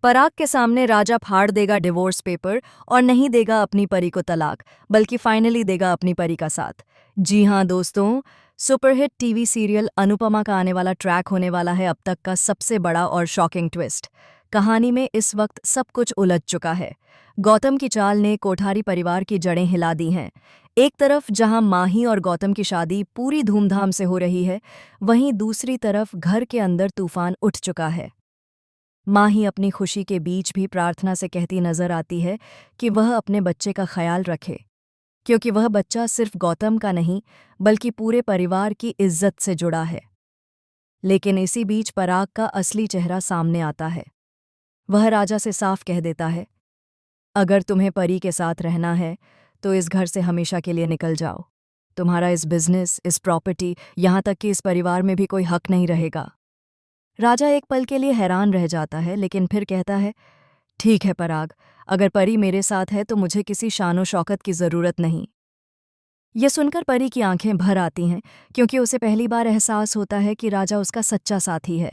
पराग के सामने राजा फाड़ देगा डिवोर्स पेपर और नहीं देगा अपनी परी को तलाक, बल्कि फाइनली देगा अपनी परी का साथ। जी हाँ दोस्तों, सुपरहिट टीवी सीरियल अनुपमा का आने वाला ट्रैक होने वाला है अब तक का सबसे बड़ा और शॉकिंग ट्विस्ट। कहानी में इस वक्त सब कुछ उलझ चुका है। गौतम की चाल ने कोठारी परिवार की जड़ें हिला दी हैं। एक तरफ जहां माही और गौतम की शादी पूरी धूमधाम से हो रही है, वहीं दूसरी तरफ घर के अंदर तूफान उठ चुका है। माही अपनी खुशी के बीच भी प्रार्थना से कहती नजर आती है कि वह अपने बच्चे का ख्याल रखे, क्योंकि वह बच्चा सिर्फ गौतम का नहीं बल्कि पूरे परिवार की इज्जत से जुड़ा है। लेकिन इसी बीच पराग का असली चेहरा सामने आता है। वह राजा से साफ कह देता है, अगर तुम्हें परी के साथ रहना है तो इस घर से हमेशा के लिए निकल जाओ। तुम्हारा इस बिजनेस, इस प्रॉपर्टी, यहाँ तक कि इस परिवार में भी कोई हक नहीं रहेगा। राजा एक पल के लिए हैरान रह जाता है, लेकिन फिर कहता है, ठीक है पराग, अगर परी मेरे साथ है तो मुझे किसी शानो शौकत की ज़रूरत नहीं। यह सुनकर परी की आंखें भर आती हैं, क्योंकि उसे पहली बार एहसास होता है कि राजा उसका सच्चा साथी है।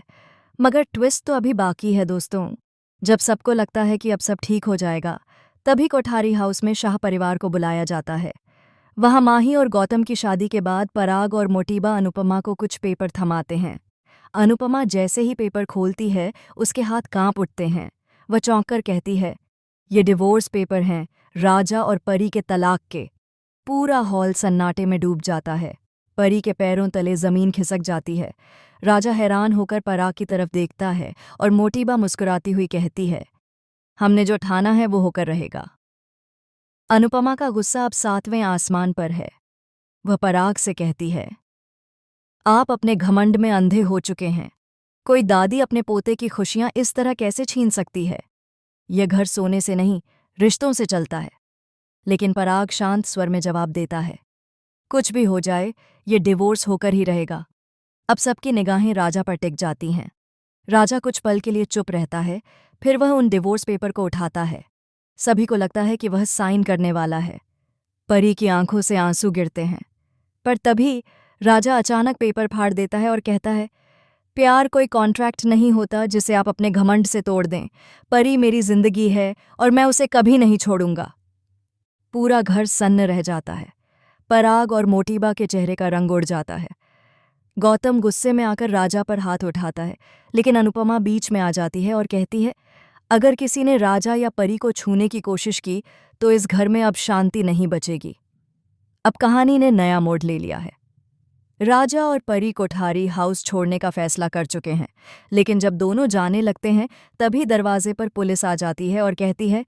मगर ट्विस्ट तो अभी बाकी है दोस्तों। जब सबको लगता है कि अब सब ठीक हो जाएगा, तभी कोठारी हाउस में शाह परिवार को बुलाया जाता है। वहाँ माही और गौतम की शादी के बाद पराग और मोटीबा अनुपमा को कुछ पेपर थमाते हैं। अनुपमा जैसे ही पेपर खोलती है, उसके हाथ कांप उठते हैं। वह चौंक कर कहती है, ये डिवोर्स पेपर हैं, राजा और परी के तलाक के। पूरा हॉल सन्नाटे में डूब जाता है। परी के पैरों तले जमीन खिसक जाती है। राजा हैरान होकर पराग की तरफ देखता है और मोटीबा मुस्कुराती हुई कहती है, हमने जो ठाना है वो होकर रहेगा। अनुपमा का गुस्सा अब 7वें आसमान पर है। वह पराग से कहती है, आप अपने घमंड में अंधे हो चुके हैं। कोई दादी अपने पोते की खुशियां इस तरह कैसे छीन सकती है? यह घर सोने से नहीं, रिश्तों से चलता है। लेकिन पराग शांत स्वर में जवाब देता है, कुछ भी हो जाए, ये डिवोर्स होकर ही रहेगा। अब सबकी निगाहें राजा पर टिक जाती हैं। राजा कुछ पल के लिए चुप रहता है, फिर वह उन डिवोर्स पेपर को उठाता है। सभी को लगता है कि वह साइन करने वाला है। परी की आंखों से आंसू गिरते हैं, पर तभी राजा अचानक पेपर फाड़ देता है और कहता है, प्यार कोई कॉन्ट्रैक्ट नहीं होता जिसे आप अपने घमंड से तोड़ दें। परी मेरी जिंदगी है और मैं उसे कभी नहीं छोड़ूंगा। पूरा घर सन्न रह जाता है। पराग और मोटीबा के चेहरे का रंग उड़ जाता है। गौतम गुस्से में आकर राजा पर हाथ उठाता है, लेकिन अनुपमा बीच में आ जाती है और कहती है, अगर किसी ने राजा या परी को छूने की कोशिश की तो इस घर में अब शांति नहीं बचेगी। अब कहानी ने नया मोड़ ले लिया है। राजा और परी कोठारी हाउस छोड़ने का फैसला कर चुके हैं, लेकिन जब दोनों जाने लगते हैं तभी दरवाजे पर पुलिस आ जाती है और कहती है,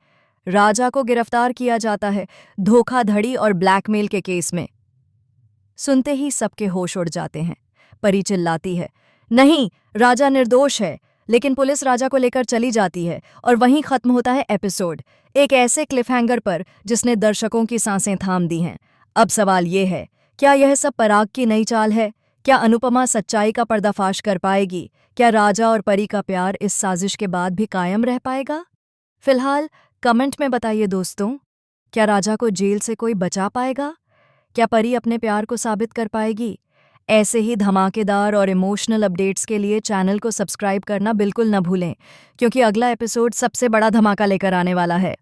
राजा को गिरफ्तार किया जाता है धोखाधड़ी और ब्लैकमेल के केस में। सुनते ही सबके होश उड़ जाते हैं। परी चिल्लाती है, नहीं, राजा निर्दोष है। लेकिन पुलिस राजा को लेकर चली जाती है और वहीं खत्म होता है एपिसोड, एक ऐसे क्लिफहैंगर पर जिसने दर्शकों की सांसें थाम दी हैं। अब सवाल ये है, क्या यह सब पराग की नई चाल है? क्या अनुपमा सच्चाई का पर्दाफाश कर पाएगी? क्या राजा और परी का प्यार इस साजिश के बाद भी कायम रह पाएगा? फिलहाल कमेंट में बताइए दोस्तों, क्या राजा को जेल से कोई बचा पाएगा? क्या परी अपने प्यार को साबित कर पाएगी? ऐसे ही धमाकेदार और इमोशनल अपडेट्स के लिए चैनल को सब्सक्राइब करना बिल्कुल न भूलें, क्योंकि अगला एपिसोड सबसे बड़ा धमाका लेकर आने वाला है।